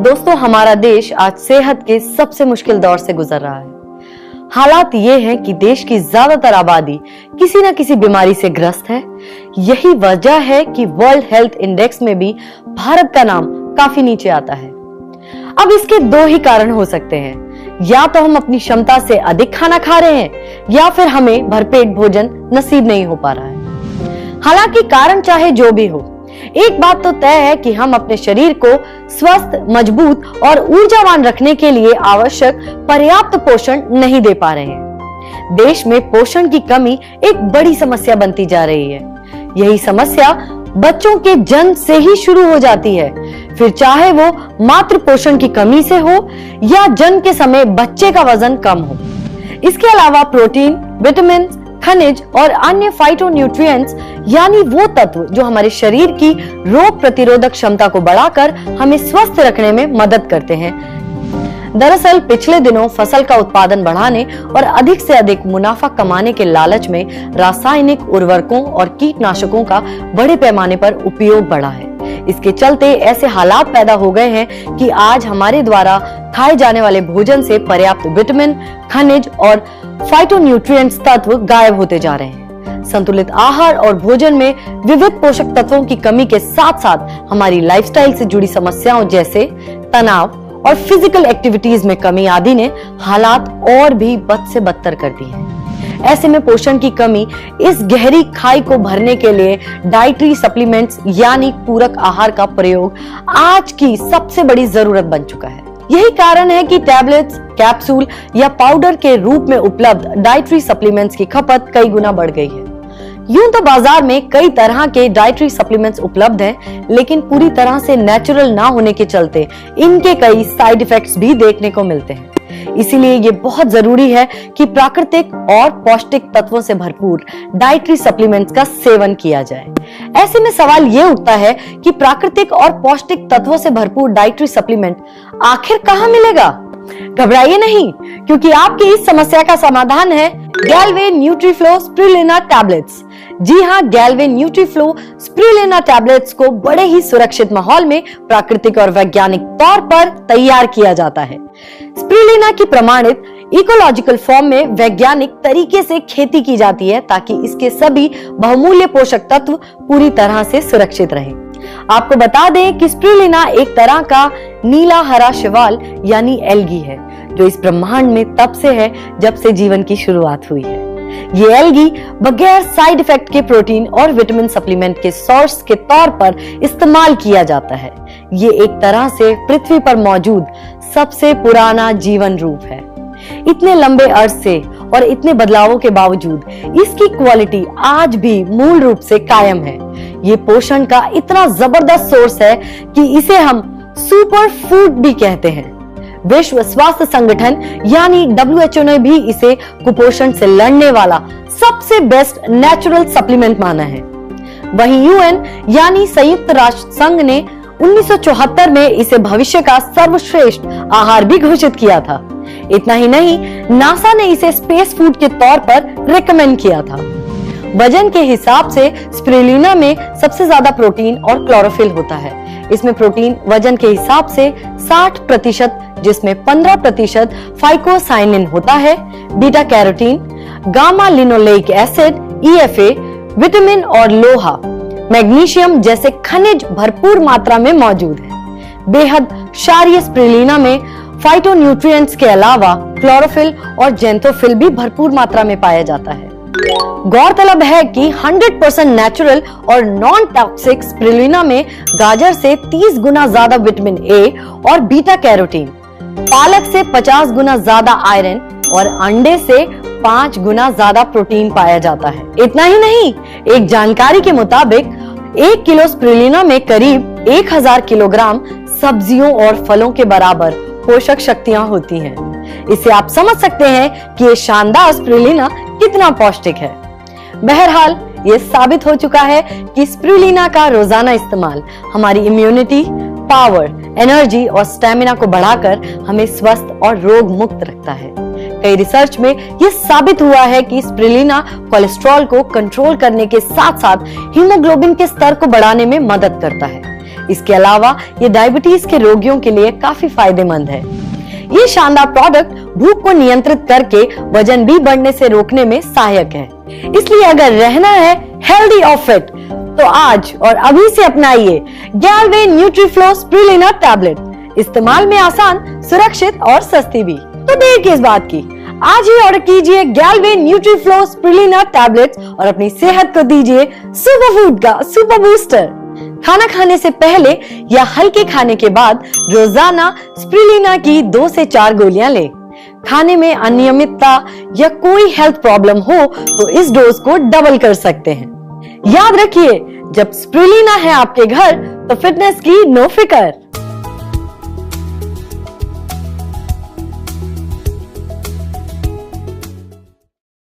दोस्तों, हमारा देश आज सेहत के सबसे मुश्किल दौर से गुजर रहा है। हालात ये हैं कि देश की ज्यादातर आबादी किसी न किसी बीमारी से ग्रस्त है। यही वजह है कि वर्ल्ड हेल्थ इंडेक्स में भी भारत का नाम काफी नीचे आता है। अब इसके दो ही कारण हो सकते हैं, या तो हम अपनी क्षमता से अधिक खाना खा रहे हैं या फिर हमें भरपेट भोजन नसीब नहीं हो पा रहा है। हालांकि कारण चाहे जो भी हो, एक बात तो तय है कि हम अपने शरीर को स्वस्थ, मजबूत और ऊर्जावान रखने के लिए आवश्यक पर्याप्त पोषण नहीं दे पा रहे हैं। देश में पोषण की कमी एक बड़ी समस्या बनती जा रही है। यही समस्या बच्चों के जन्म से ही शुरू हो जाती है, फिर चाहे वो मातृ पोषण की कमी से हो या जन्म के समय बच्चे का वजन कम हो। इसके अलावा प्रोटीन, विटामिन, खनिज और अन्य फाइटोन्यूट्रिएंट्स यानी वो तत्व जो हमारे शरीर की रोग प्रतिरोधक क्षमता को बढ़ाकर हमें स्वस्थ रखने में मदद करते हैं। दरअसल पिछले दिनों फसल का उत्पादन बढ़ाने और अधिक से अधिक मुनाफा कमाने के लालच में रासायनिक उर्वरकों और कीटनाशकों का बड़े पैमाने पर उपयोग बढ़ा है। इसके चलते ऐसे हालात पैदा हो गए हैं कि आज हमारे द्वारा खाए जाने वाले भोजन से पर्याप्त विटामिन, खनिज और फाइटोन्यूट्रिएंट्स तत्व गायब होते जा रहे हैं। संतुलित आहार और भोजन में विविध पोषक तत्वों की कमी के साथ साथ हमारी लाइफस्टाइल से जुड़ी समस्याओं जैसे तनाव और फिजिकल एक्टिविटीज में कमी आदि ने हालात और भी बद से बदतर कर दी है। ऐसे में पोषण की कमी इस गहरी खाई को भरने के लिए डाइटरी सप्लीमेंट्स यानी पूरक आहार का प्रयोग आज की सबसे बड़ी जरूरत बन चुका है। यही कारण है कि टैबलेट्स, कैप्सूल या पाउडर के रूप में उपलब्ध डाइटरी सप्लीमेंट्स की खपत कई गुना बढ़ गई है। यूं तो बाजार में कई तरह के डाइटरी सप्लीमेंट्स उपलब्ध हैं, लेकिन पूरी तरह से नेचुरल ना होने के चलते इनके कई साइड इफेक्ट्स भी देखने को मिलते हैं। इसीलिए ये बहुत जरूरी है कि प्राकृतिक और पौष्टिक तत्वों से भरपूर डाइटरी सप्लीमेंट्स का सेवन किया जाए। ऐसे में सवाल ये उठता है कि प्राकृतिक और पौष्टिक तत्वों से भरपूर डाइटरी सप्लीमेंट आखिर कहाँ मिलेगा? घबराइए नहीं, क्योंकि आपकी इस समस्या का समाधान है गैल्वे न्यूट्रीफ्लो स्पिरुलिना टैबलेट्स। जी हाँ, गैल्वे न्यूट्रीफ्लो स्पिरुलिना टैबलेट्स को बड़े ही सुरक्षित माहौल में प्राकृतिक और वैज्ञानिक तौर पर तैयार किया जाता है। स्पिरुलिना की प्रमाणित इकोलॉजिकल फॉर्म में वैज्ञानिक तरीके से खेती की जाती है ताकि इसके सभी बहुमूल्य पोषक तत्व पूरी तरह से सुरक्षित रहें। आपको बता दें कि स्पिरुलिना एक तरह का नीला हरा शैवाल यानी एल्गी है, जो इस ब्रह्मांड में तब से है जब से जीवन की शुरुआत हुई है। ये एल्गी बगैर साइड इफेक्ट के प्रोटीन और विटामिन सप्लीमेंट के सोर्स के तौर पर इस्तेमाल किया जाता है। ये एक तरह से पृथ्वी पर मौजूद सबसे पुराना जीवन रूप है। इतने लंबे अरसे और इतने बदलावों के बावजूद इसकी क्वालिटी आज भी मूल रूप से कायम है। ये पोषण का इतना जबरदस्त सोर्स है कि इसे हम सुपर फूड भी कहते हैं। विश्व स्वास्थ्य संगठन यानी WHO ने भी इसे कुपोषण से लड़ने वाला सबसे बेस्ट नेचुरल सप्लीमेंट माना है। वहीं UN यानी संयुक्त राष्ट्र संघ ने 1974 में इसे भविष्य का सर्वश्रेष्ठ आहार भी घोषित किया था। इतना ही नहीं, नासा ने इसे स्पेस फूड के तौर पर रिकमेंड किया था। वजन के हिसाब से स्पिरुलिना में सबसे ज्यादा प्रोटीन और क्लोरोफिल होता है। इसमें प्रोटीन वजन के हिसाब से 60%, जिसमें 15% फाइकोसाइनिन होता है, beta carotene, gamma linoleic acid, EFA, vitamin और लोहा, मैग्नीशियम जैसे खनिज भरपूर मात्रा में मौजूद है। बेहद क्षारीय स्पिरुलिना में फाइटोन्यूट्रिएंट्स के अलावा क्लोरोफिल और जेंथोफिल भी भरपूर मात्रा में पाया जाता है। गौरतलब है कि 100% नेचुरल और नॉन टॉक्सिक स्पिरुलिना में गाजर से 30 गुना ज्यादा विटामिन A और बीटा कैरोटीन, पालक से 50 गुना ज्यादा आयरन और अंडे से 5 गुना ज्यादा प्रोटीन पाया जाता है। इतना ही नहीं, एक जानकारी के मुताबिक 1 किलो स्पिरुलिना में करीब 1000 किलोग्राम सब्जियों और फलों के बराबर पोषक शक्तियां होती हैं। इससे आप समझ सकते हैं कि ये शानदार स्पिरुलिना कितना पौष्टिक है। बहरहाल ये साबित हो चुका है कि स्पिरुलिना का रोजाना इस्तेमाल हमारी इम्यूनिटी, पावर, एनर्जी और स्टेमिना को बढ़ाकर हमें स्वस्थ और रोग मुक्त रखता है। कई रिसर्च में यह साबित हुआ है कि स्पिरुलिना कोलेस्ट्रॉल को कंट्रोल करने के साथ साथ हीमोग्लोबिन के स्तर को बढ़ाने में मदद करता है। इसके अलावा ये डायबिटीज के रोगियों के लिए काफी फायदेमंद है। ये शानदार प्रोडक्ट भूख को नियंत्रित करके वजन भी बढ़ने से रोकने में सहायक है। इसलिए अगर रहना है हेल्दी और फिट तो आज और अभी से अपनाइए गैलवे न्यूट्रीफ्लो स्प्रुलिना टैबलेट। इस्तेमाल में आसान, सुरक्षित और सस्ती भी। तो देर किस बात की, आज ही ऑर्डर कीजिए गैलवे न्यूट्रीफ्लो स्प्रुलिना टैबलेट और अपनी सेहत को दीजिए सुपर फूड का सुपर बूस्टर। खाना खाने से पहले या हल्के खाने के बाद रोजाना स्प्रुलिना की 2 से 4 गोलियां लें। खाने में अनियमितता या कोई हेल्थ प्रॉब्लम हो तो इस डोज को डबल कर सकते हैं। याद रखिए, जब स्प्रुलिना है आपके घर तो फिटनेस की नो फिकर।